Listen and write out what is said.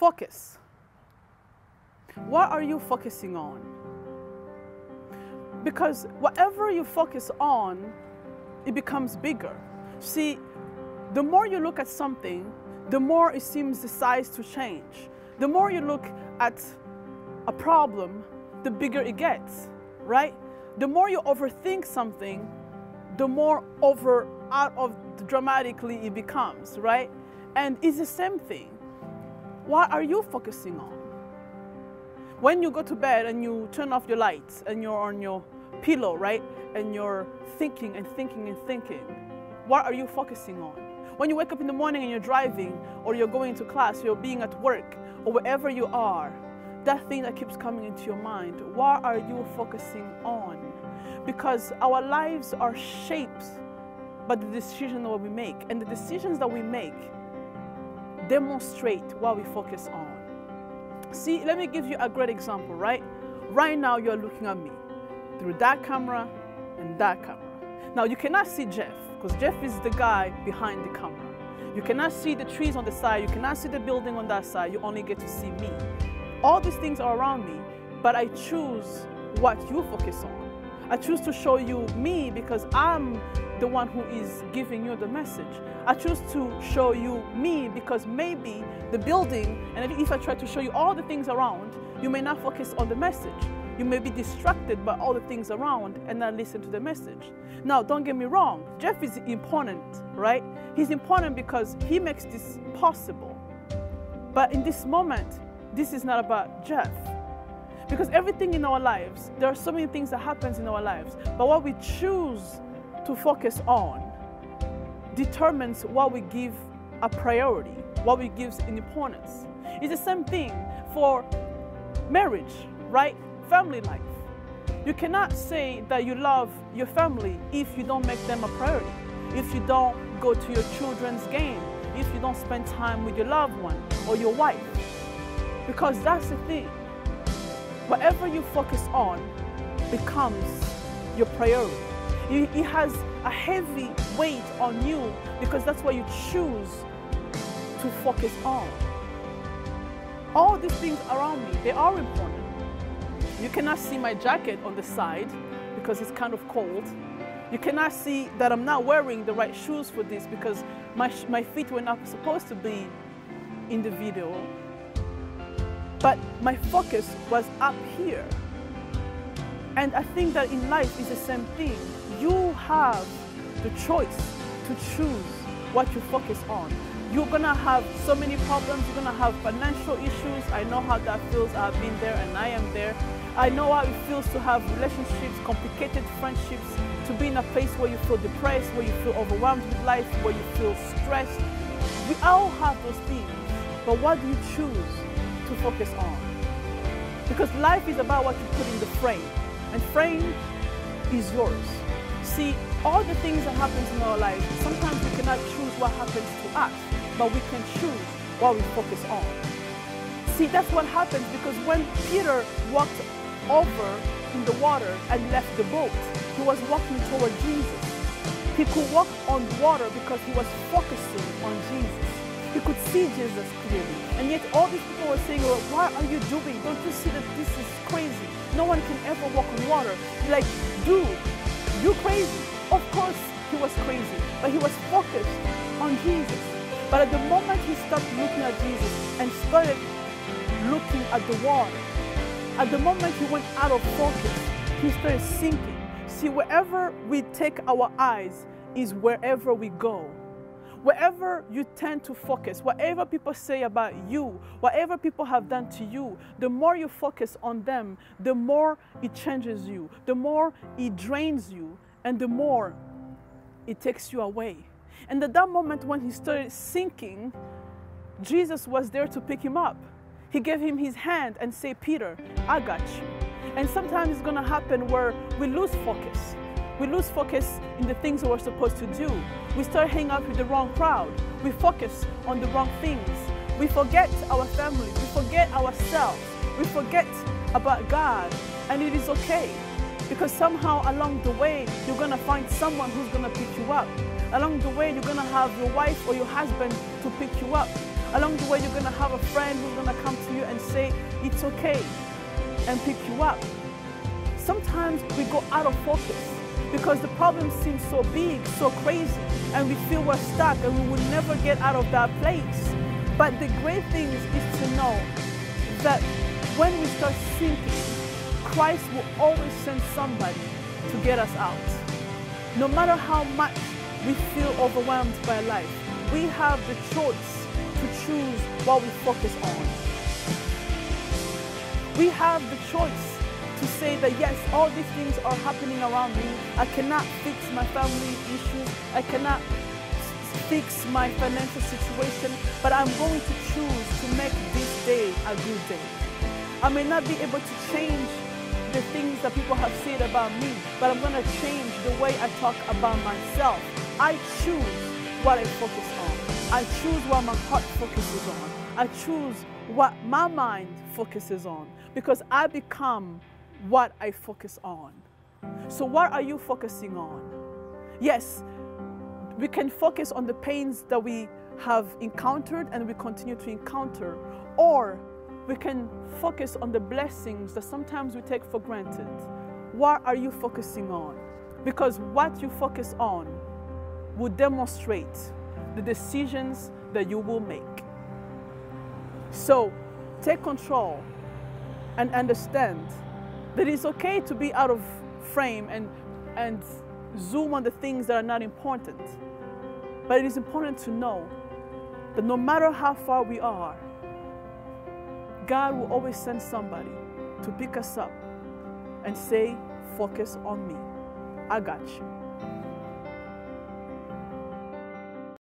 Focus. What are you focusing on? Because whatever you focus on, it becomes bigger. See, the more you look at something, the more it seems the size to change. The more you look at a problem, the bigger it gets, right? The more you overthink something, the more out of dramatically it becomes, right? And it's the same thing. What are you focusing on? When you go to bed and you turn off your lights and you're on your pillow, right? And you're thinking and thinking and thinking, what are you focusing on? When you wake up in the morning and you're driving, or you're going to class, you're being at work, or wherever you are, that thing that keeps coming into your mind, what are you focusing on? Because our lives are shaped by the decisions that we make, and the decisions that we make demonstrate what we focus on. See, let me give you a great example, right? Right now you're looking at me through that camera and that camera. Now you cannot see Jeff, because Jeff is the guy behind the camera. You cannot see the trees on the side, you cannot see the building on that side, you only get to see me. All these things are around me, but I choose what you focus on. I choose to show you me because I'm the one who is giving you the message. I choose to show you me because maybe the building, and if I try to show you all the things around, you may not focus on the message. You may be distracted by all the things around and not listen to the message. Now, don't get me wrong, Jeff is important, right? He's important because he makes this possible. But in this moment, this is not about Jeff. Because everything in our lives, there are so many things that happens in our lives, but what we choose to focus on determines what we give a priority, what we give an importance. It's the same thing for marriage, right? Family life. You cannot say that you love your family if you don't make them a priority, if you don't go to your children's game, if you don't spend time with your loved one or your wife. Because that's the thing. Whatever you focus on becomes your priority. It has a heavy weight on you because that's what you choose to focus on. All these things around me, they are important. You cannot see my jacket on the side because it's kind of cold. You cannot see that I'm not wearing the right shoes for this because my feet were not supposed to be in the video. But my focus was up here. And I think that in life is the same thing. You have the choice to choose what you focus on. You're gonna have so many problems, you're gonna have financial issues. I know how that feels, I've been there and I am there. I know how it feels to have relationships, complicated friendships, to be in a place where you feel depressed, where you feel overwhelmed with life, where you feel stressed. We all have those things, but what do you choose to focus on? Because life is about what you put in the frame, and frame is yours. See, all the things that happen in our lives, sometimes we cannot choose what happens to us, but we can choose what we focus on. See, that's what happens because when Peter walked over in the water and left the boat, he was walking toward Jesus. He could walk on water because he was focusing on Jesus. He could see Jesus clearly. And yet all these people were saying, well, what are you doing? Don't you see that this is crazy? No one can ever walk on water. Like, dude, you crazy. Of course he was crazy, but he was focused on Jesus. But at the moment he stopped looking at Jesus and started looking at the water, at the moment he went out of focus, he started sinking. See, wherever we take our eyes is wherever we go. Wherever you tend to focus, whatever people say about you, whatever people have done to you, the more you focus on them, the more it changes you, the more it drains you, and the more it takes you away. And at that moment when he started sinking, Jesus was there to pick him up. He gave him his hand and said, Peter, I got you. And sometimes it's going to happen where we lose focus. We lose focus in the things that we're supposed to do. We start hanging out with the wrong crowd. We focus on the wrong things. We forget our families. We forget ourselves. We forget about God. And it is okay. Because somehow along the way, you're going to find someone who's going to pick you up. Along the way, you're going to have your wife or your husband to pick you up. Along the way, you're going to have a friend who's going to come to you and say, it's okay, and pick you up. Sometimes we go out of focus because the problem seems so big, so crazy, and we feel we're stuck and we will never get out of that place. But the great thing is to know that when we start sinking, Christ will always send somebody to get us out. No matter how much we feel overwhelmed by life, we have the choice to choose what we focus on. We have the choice to say that yes, all these things are happening around me. I cannot fix my family issues. I cannot fix my financial situation, but I'm going to choose to make this day a good day. I may not be able to change the things that people have said about me, but I'm going to change the way I talk about myself. I choose what I focus on. I choose what my heart focuses on. I choose what my mind focuses on, because I become what I focus on. So what are you focusing on? Yes, we can focus on the pains that we have encountered and we continue to encounter, or we can focus on the blessings that sometimes we take for granted. What are you focusing on? Because what you focus on will demonstrate the decisions that you will make. So take control and understand that it's okay to be out of frame and zoom on the things that are not important. But it is important to know that no matter how far we are, God will always send somebody to pick us up and say, focus on me. I got you.